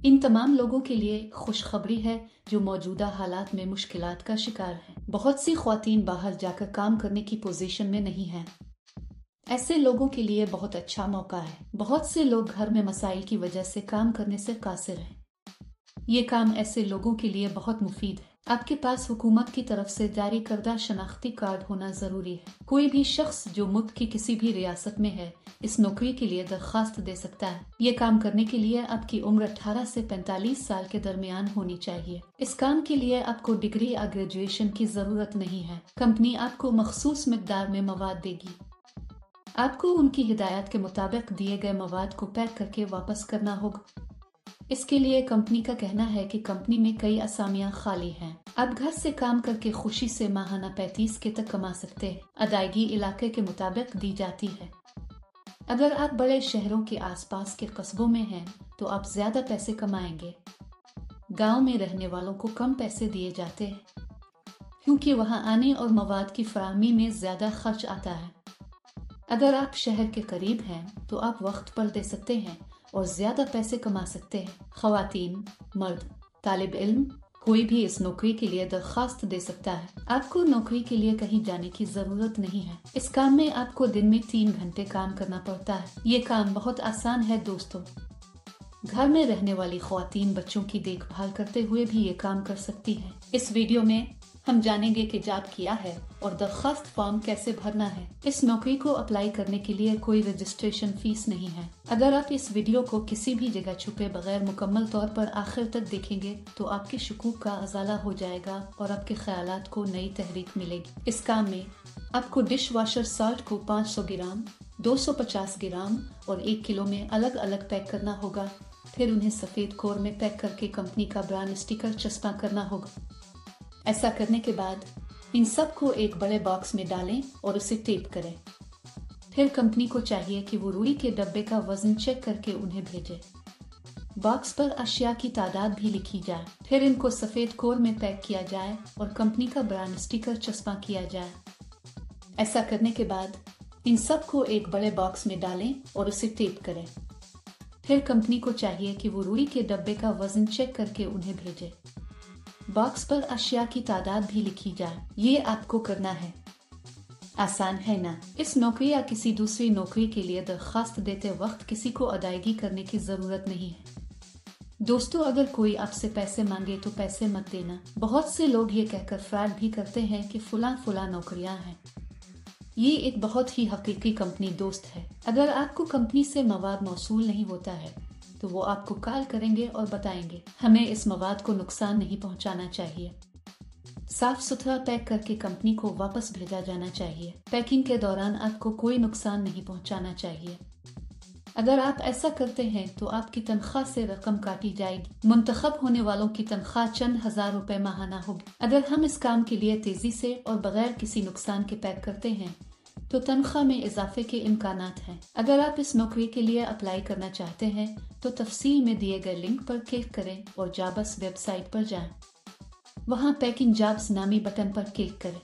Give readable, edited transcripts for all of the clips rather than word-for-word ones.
इन तमाम लोगों के लिए खुशखबरी है जो मौजूदा हालात में मुश्किलात का शिकार हैं। बहुत सी ख्वातीन बाहर जाकर काम करने की पोजीशन में नहीं हैं। ऐसे लोगों के लिए बहुत अच्छा मौका है। बहुत से लोग घर में मसाइल की वजह से काम करने से कासिर हैं। ये काम ऐसे लोगों के लिए बहुत मुफीद है। आपके पास हुकूमत की तरफ से जारी करदा शनाख्ती कार्ड होना जरूरी है। कोई भी शख्स जो मुल्क की किसी भी रियासत में है इस नौकरी के लिए दरखास्त दे सकता है। ये काम करने के लिए आपकी उम्र 18 से 45 साल के दरमियान होनी चाहिए। इस काम के लिए आपको डिग्री या ग्रेजुएशन की जरूरत नहीं है। कंपनी आपको मखसूस मिकदार में मवाद देगी। आपको उनकी हिदायत के मुताबिक दिए गए मवाद को पैक करके वापस करना होगा। इसके लिए कंपनी का कहना है कि कंपनी में कई असामियां खाली हैं। आप घर से काम करके खुशी से माहाना 35 के तक कमा सकते हैं। अदायगी इलाके के मुताबिक दी जाती है। अगर आप बड़े शहरों के आसपास के कस्बों में हैं तो आप ज्यादा पैसे कमाएंगे। गांव में रहने वालों को कम पैसे दिए जाते हैं क्योंकि वहां आने और मवाद की फराहमी में ज्यादा खर्च आता है। अगर आप शहर के करीब हैं तो आप वक्त पर दे सकते हैं और ज्यादा पैसे कमा सकते हैं। ख्वातीन, मर्द, तालिब इल्म कोई भी इस नौकरी के लिए दरखास्त दे सकता है। आपको नौकरी के लिए कहीं जाने की जरूरत नहीं है। इस काम में आपको दिन में 3 घंटे काम करना पड़ता है। ये काम बहुत आसान है दोस्तों। घर में रहने वाली ख्वातीन बच्चों की देखभाल करते हुए भी ये काम कर सकती हैं। इस वीडियो में हम जानेंगे कि जॉब क्या है और दरखास्त फॉर्म कैसे भरना है। इस नौकरी को अप्लाई करने के लिए कोई रजिस्ट्रेशन फीस नहीं है। अगर आप इस वीडियो को किसी भी जगह छुपे बगैर मुकम्मल तौर पर आखिर तक देखेंगे तो आपके शकूक का अजाला हो जाएगा और आपके ख्यालात को नई तहरीक मिलेगी। इस काम में आपको डिश वॉशर सॉल्ट को 500 ग्राम, 250 ग्राम और 1 किलो में अलग अलग पैक करना होगा। फिर उन्हें सफेद कोर में पैक करके कंपनी का ब्रांड स्टिकर चस्पा करना होगा। ऐसा करने के बाद इन सब को एक बड़े बॉक्स में डालें और उसे टेप करें। फिर कंपनी को चाहिए कि वो रुई के डब्बे का वजन चेक करके उन्हें भेजे। बॉक्स पर अशिया की तादाद भी लिखी जाए। फिर इनको सफेद कोर में पैक किया जाए और कंपनी का ब्रांड स्टिकर चस्पा किया जाए। ऐसा करने के बाद इन सब को एक बड़े बॉक्स में डालें और उसे टेप करें। फिर कंपनी को चाहिए कि वो रुई के डब्बे का वजन चेक करके उन्हें भेजे। बॉक्स पर अशिया की तादाद भी लिखी जाए। ये आपको करना है। आसान है ना? इस नौकरी या किसी दूसरी नौकरी के लिए दरखास्त देते वक्त किसी को अदायगी करने की जरूरत नहीं है। दोस्तों, अगर कोई आपसे पैसे मांगे तो पैसे मत देना। बहुत से लोग ये कहकर फ्रॉड भी करते हैं कि फुला नौकरियां हैं। ये एक बहुत ही हकीकी कंपनी दोस्त है। अगर आपको कंपनी से मवाद मौसूल नहीं होता है तो वो आपको कॉल करेंगे और बताएंगे। हमें इस मवाद को नुकसान नहीं पहुंचाना चाहिए। साफ सुथरा पैक करके कंपनी को वापस भेजा जाना चाहिए। पैकिंग के दौरान आपको कोई नुकसान नहीं पहुंचाना चाहिए। अगर आप ऐसा करते हैं तो आपकी तनख्वाह से रकम काटी जाएगी। मुंतखब होने वालों की तनख्वाह चंद हजार रुपए माहाना होगी। अगर हम इस काम के लिए तेजी से और बगैर किसी नुकसान के पैक करते हैं तो तनख्वाह में इजाफे के इम्कानात हैं। अगर आप इस नौकरी के लिए अप्लाई करना चाहते हैं तो तफसील में दिए गए लिंक पर क्लिक करें और जॉब्स वेबसाइट पर जाएं। वहां पैकिंग जॉब्स नामी बटन पर क्लिक करें।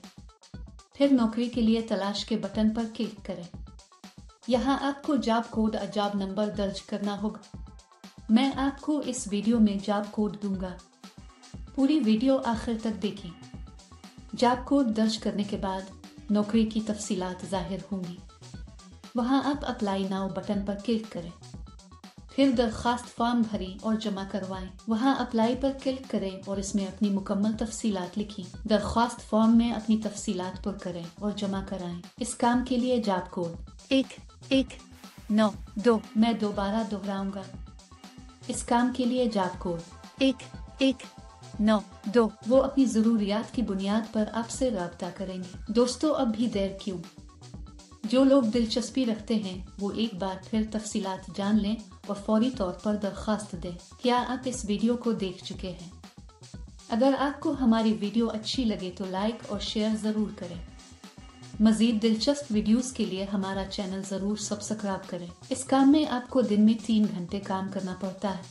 फिर नौकरी के लिए तलाश के बटन पर क्लिक करें। यहां आपको जॉब कोड और जॉब नंबर दर्ज करना होगा। मैं आपको इस वीडियो में जॉब कोड दूंगा। पूरी वीडियो आखिर तक देखें। जॉब कोड दर्ज करने के बाद नौकरी की तफसीलात जाहिर होंगी। वहां आप अप्लाई नाउ बटन पर क्लिक करें। फिर दरखास्त फॉर्म भरें और जमा करवाएं। वहां अप्लाई पर क्लिक करें और इसमें अपनी मुकम्मल तफसीलात लिखें। दरखास्त फॉर्म में अपनी तफसीलात पर करें और जमा कराएं। इस काम के लिए जॉब कोड 1192, मैं दोबारा दोहराऊंगा। इस काम के लिए जॉब कोड 1192। वो अपनी जरूरियात की बुनियाद पर आपसे राब्ता करेंगे। दोस्तों, अब भी देर क्यों? जो लोग दिलचस्पी रखते हैं वो एक बार फिर तफसीलात जान लें और फौरी तौर पर दरखास्त दें। क्या आप इस वीडियो को देख चुके हैं? अगर आपको हमारी वीडियो अच्छी लगे तो लाइक और शेयर जरूर करें। मजीद दिलचस्प वीडियोस के लिए हमारा चैनल जरूर सब्सक्राइब करें। इस काम में आपको दिन में 3 घंटे काम करना पड़ता है।